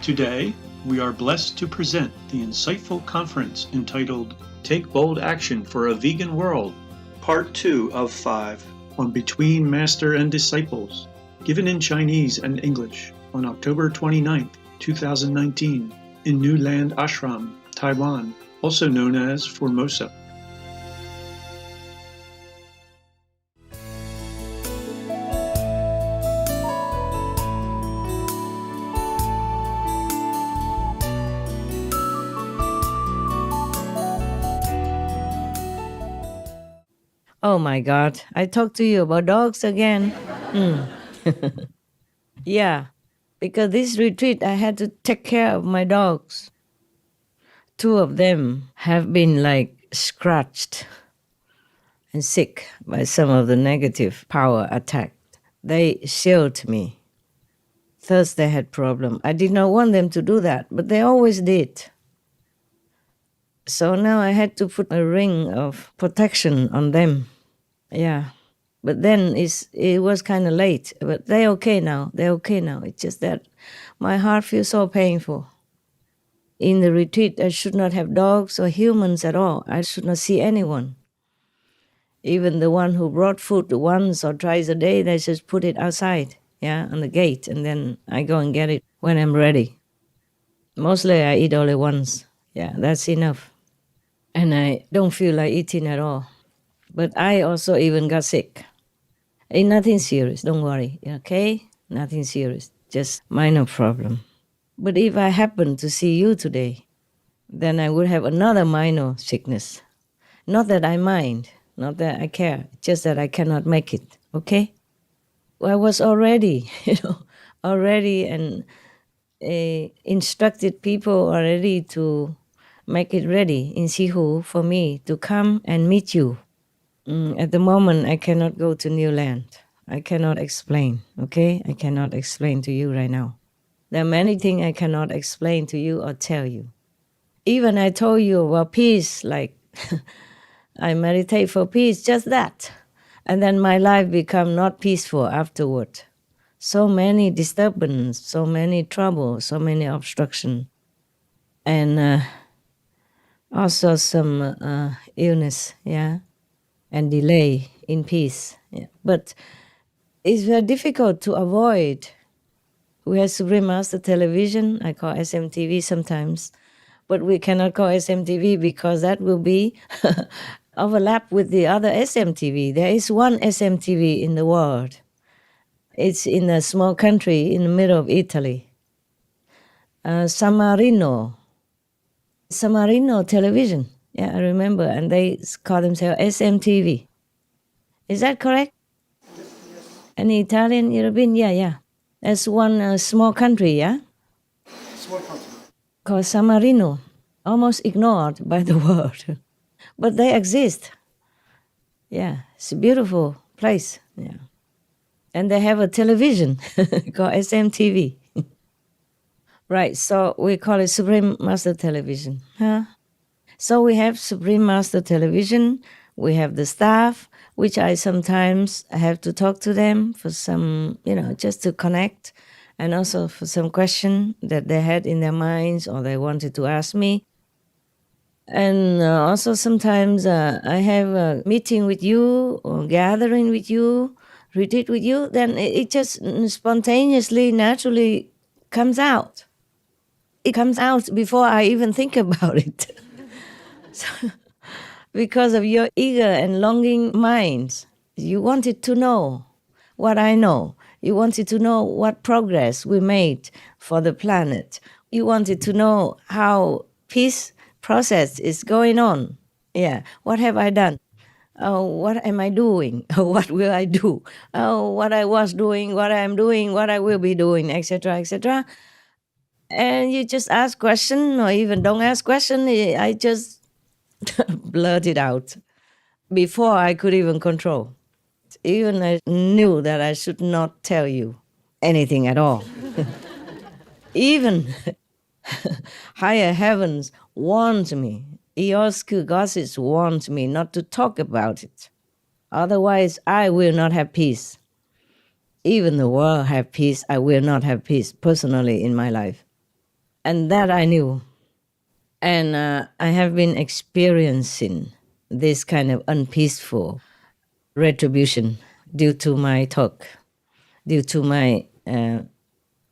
Today, we are blessed to present the insightful conference entitled Take Bold Action for a Vegan World, Part 2 of 5, on Between Master and Disciples, given in Chinese and English on October 29, 2019, in New Land Ashram, Taiwan, also known as Formosa. Oh my God, I talked to you about dogs again. Yeah, because this retreat I had to take care of my dogs. 2 of them have been scratched and sick by some of the negative power attack. They shielded me. First they had problem. I did not want them to do that, but they always did. So now I had to put a ring of protection on them. Yeah, but then it was kind of late. But they're okay now. It's just that my heart feels so painful. In the retreat, I should not have dogs or humans at all. I should not see anyone. Even the one who brought food once or twice a day, they just put it outside, on the gate, and then I go and get it when I'm ready. Mostly I eat only once. Yeah, that's enough. And I don't feel like eating at all. But I also even got sick. Ain't nothing serious, don't worry, okay? Nothing serious, just minor problem. But if I happen to see you today, then I would have another minor sickness. Not that I mind, not that I care, just that I cannot make it, okay? I was already, and instructed people already to make it ready in Sihu for me to come and meet you. At the moment, I cannot go to New Land. I cannot explain, okay? I cannot explain to you right now. There are many things I cannot explain to you or tell you. Even I told you about peace, like I meditate for peace, just that. And then my life become not peaceful afterward. So many disturbance, so many trouble, so many obstruction. And also some illness, and delay in peace. Yeah. But it's very difficult to avoid. We have Supreme Master Television, I call SMTV sometimes, but we cannot call SMTV because that will be overlap with the other SMTV. There is one SMTV in the world. It's in a small country in the middle of Italy. Samarino Television. Yeah, I remember, and they call themselves SMTV. Is that correct? Any Italian, European? Yeah. There's one small country, yeah? Small country. Called San Marino, almost ignored by the world. But they exist. Yeah, it's a beautiful place, yeah. And they have a television called SMTV. Right, so we call it Supreme Master Television, huh? So we have Supreme Master Television, we have the staff, which I sometimes have to talk to them for some, just to connect, and also for some question that they had in their minds or they wanted to ask me. And also sometimes I have a meeting with you or gathering with you, retreat with you, then it just spontaneously, naturally comes out. It comes out before I even think about it. So, because of your eager and longing minds, you wanted to know what I know. You wanted to know what progress we made for the planet. You wanted to know how peace process is going on. Yeah, what have I done? Oh, what am I doing? What will I do? Oh, what I was doing, what I am doing, what I will be doing, etc., etc. And you just ask question, or even don't ask question. I just blurt it out before I could even control. Even I knew that I should not tell you anything at all. Even higher heavens warned me. Iosku gossips warned me not to talk about it. Otherwise, I will not have peace. Even the world have peace, I will not have peace personally in my life. And that I knew. And I have been experiencing this kind of unpeaceful retribution due to my talk, due to my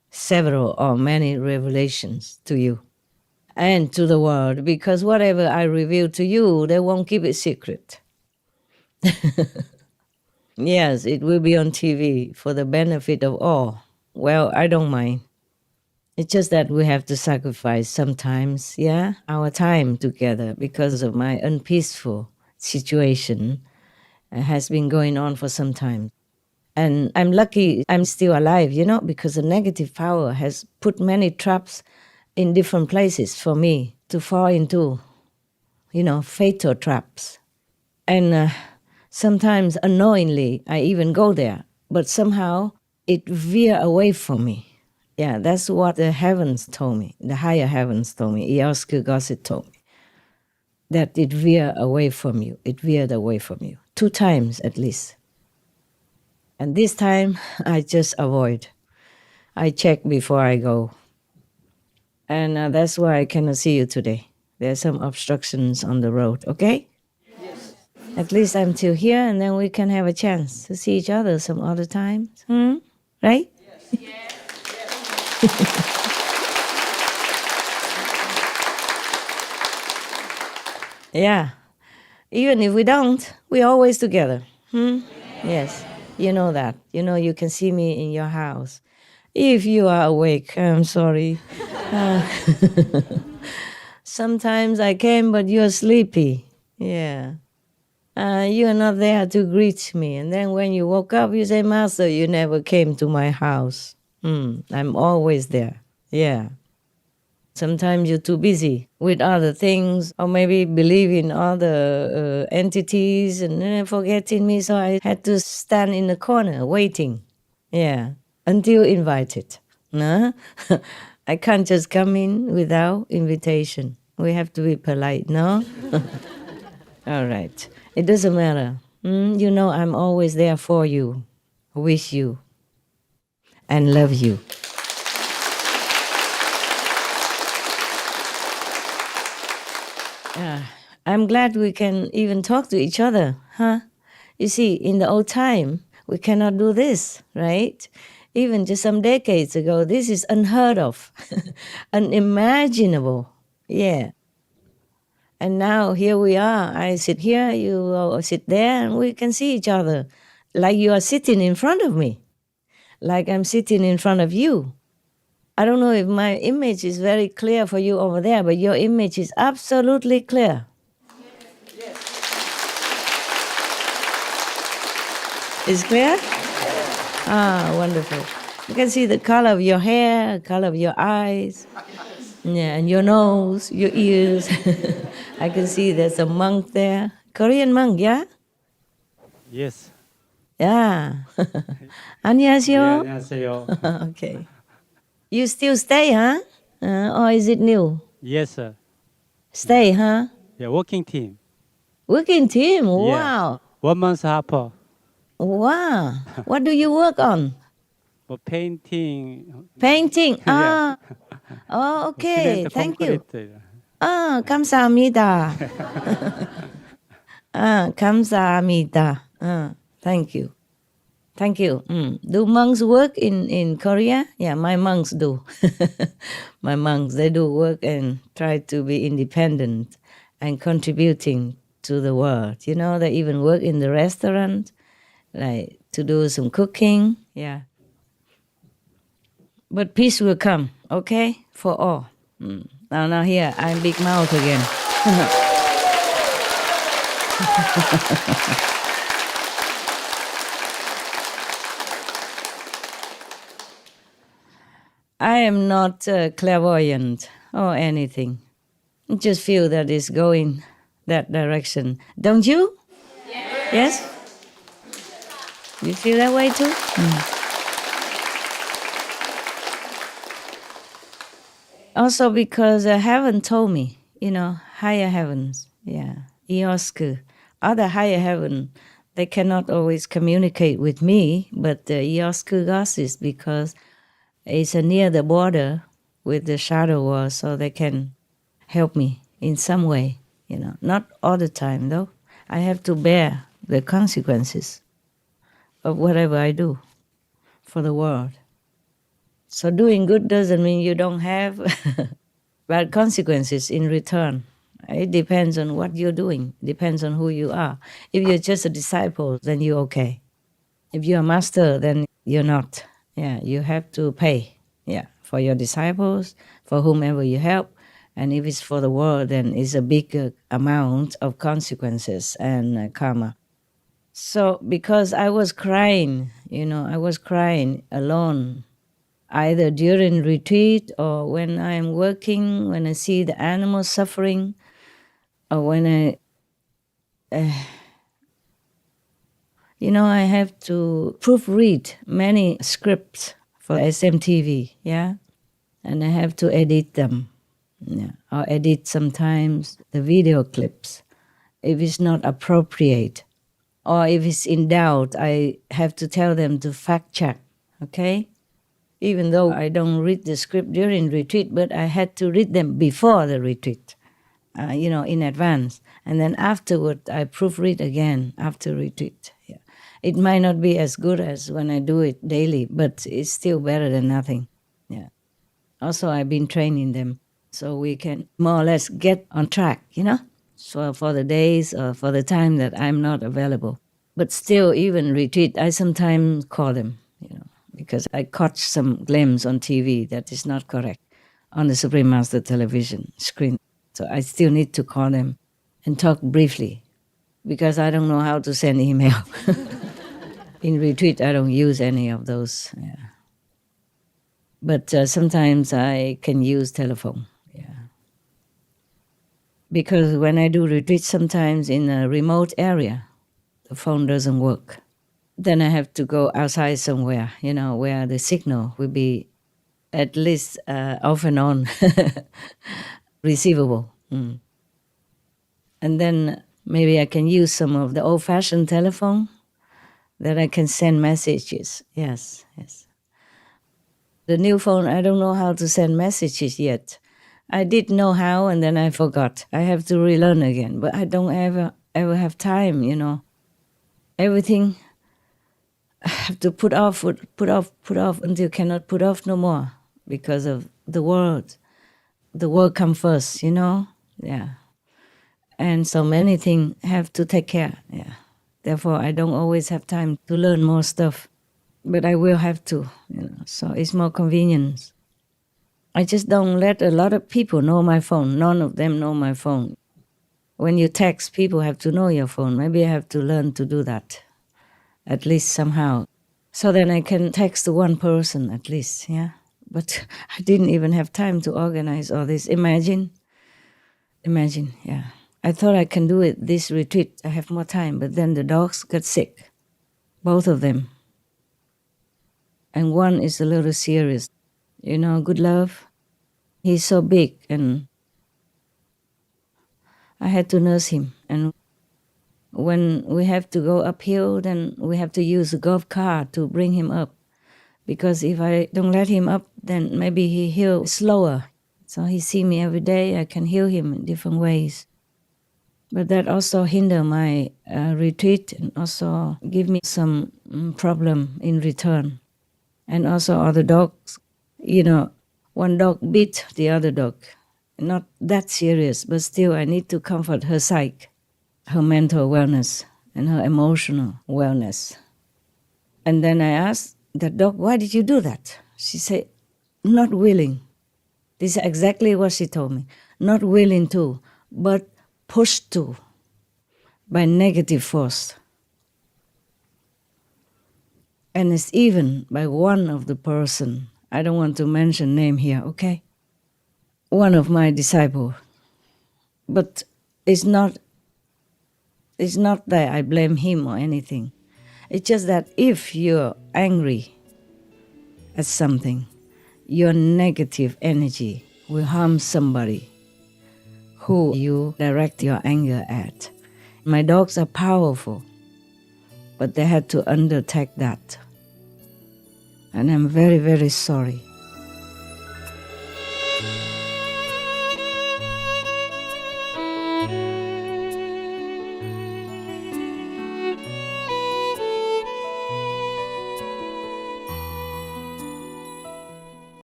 several or many revelations to you and to the world, because whatever I reveal to you, they won't keep it secret. Yes, it will be on TV for the benefit of all. Well, I don't mind. It's just that we have to sacrifice sometimes, yeah, our time together because of my unpeaceful situation has been going on for some time. And I'm lucky I'm still alive, because the negative power has put many traps in different places for me to fall into, fatal traps. And sometimes unknowingly, I even go there, but somehow it veer away from me. Yeah, that's what the heavens told me, the higher heavens told me, Iosku Gossett told me, that it veered away from you. It veered away from you 2 times at least. And this time, I just avoid. I check before I go. And that's why I cannot see you today. There are some obstructions on the road, okay? Yes. At least I'm still here, and then we can have a chance to see each other some other times. Right? Yes. Yes. Yeah. Even if we don't, we're always together. Yes. You know that. You can see me in your house. If you are awake, I'm sorry. Sometimes I came, but you're sleepy. Yeah. You're not there to greet me. And then when you woke up, you say, Master, you never came to my house. I'm always there. Yeah. Sometimes you're too busy with other things, or maybe believe in other entities and forgetting me. So I had to stand in the corner waiting. Yeah. Until invited. No? I can't just come in without invitation. We have to be polite, no? All right. It doesn't matter. I'm always there for you, with you, and love you. I'm glad we can even talk to each other, huh? You see, in the old time, we cannot do this, right? Even just some decades ago, this is unheard of, unimaginable, yeah. And now here we are. I sit here, you sit there, and we can see each other like you are sitting in front of me, like I'm sitting in front of you. I don't know if my image is very clear for you over there, but your image is absolutely clear. Yes. It's clear? Ah, wonderful. You can see the color of your hair, color of your eyes, yeah, and your nose, your ears. I can see there's a monk there. Korean monk, yeah? Yes. Yeah. 안녕하세요. 안녕하세요. Okay. You still stay, huh? Or is it new? Yes, sir. Stay, huh? Yeah, working team. Working team? Yeah. Wow. 1 month helper. Wow. What do you work on? For painting. Painting. Yeah. Oh, okay. Cement, Thank you. concrete. 감사합니다. 감사합니다. Thank you. Thank you. Do monks work in Korea? Yeah, my monks do. My monks, they do work and try to be independent and contributing to the world. They even work in the restaurant, like to do some cooking. Yeah. But peace will come, okay? For all. Now here, I'm big mouth again. I am not clairvoyant or anything. I just feel that it's going that direction. Don't you? Yes? You feel that way too? Also because heaven told me, higher heavens, yeah, Iosku, other higher heaven, they cannot always communicate with me, but Iosku Gossett, because it's near the border with the shadow world so they can help me in some way, Not all the time, though. I have to bear the consequences of whatever I do for the world. So doing good doesn't mean you don't have bad consequences in return. It depends on what you're doing. It depends on who you are. If you're just a disciple, then you're okay. If you're a master, then you're not. Yeah, you have to pay. Yeah, for your disciples, for whomever you help. And if it's for the world, then it's a bigger amount of consequences and karma. So because I was crying, I was crying alone, either during retreat or when I'm working, when I see the animals suffering, or when I have to proofread many scripts for SMTV, yeah? And I have to edit them, yeah? Or edit sometimes the video clips if it's not appropriate. Or if it's in doubt, I have to tell them to fact check, okay? Even though I don't read the script during retreat, but I had to read them before the retreat, in advance. And then afterward, I proofread again after retreat. Yeah. It might not be as good as when I do it daily, but it's still better than nothing. Yeah. Also, I've been training them so we can more or less get on track, So for the days or for the time that I'm not available. But still, even retreat, I sometimes call them, because I caught some glimpse on TV that is not correct on the Supreme Master television screen. So I still need to call them and talk briefly because I don't know how to send email. In retreat, I don't use any of those. Yeah. But sometimes I can use telephone. Yeah. Because when I do retreat, sometimes in a remote area, the phone doesn't work. Then I have to go outside somewhere, where the signal will be at least off and on, receivable. Mm. And then maybe I can use some of the old-fashioned telephone that I can send messages. Yes. The new phone, I don't know how to send messages yet. I did know how, and then I forgot. I have to relearn again, but I don't ever have time, Everything I have to put off until cannot put off no more because of the world. The world comes first, Yeah. And so many things have to take care, yeah. Therefore, I don't always have time to learn more stuff, but I will have to, So it's more convenience. I just don't let a lot of people know my phone. None of them know my phone. When you text, people have to know your phone. Maybe I have to learn to do that, at least somehow. So then I can text to one person at least, yeah? But I didn't even have time to organize all this. Imagine, yeah. I thought I can do it this retreat. I have more time, but then the dogs got sick, both of them. And one is a little serious. Good love. He's so big, and I had to nurse him. And when we have to go uphill, then we have to use a golf cart to bring him up. Because if I don't let him up, then maybe he heals slower. So he see me every day. I can heal him in different ways. But that also hinder my retreat and also give me some problem in return. And also other dogs, one dog beat the other dog. Not that serious, but still I need to comfort her psyche, her mental wellness, and her emotional wellness. And then I asked that dog, why did you do that? She said, not willing. This is exactly what she told me. Not willing to, but pushed to by negative force. And it's even by one of the person. I don't want to mention name here, okay? One of my disciples. But it's not that I blame him or anything. It's just that if you're angry at something, your negative energy will harm somebody who you direct your anger at. My dogs are powerful, but they had to undertake that. And I'm very, very sorry.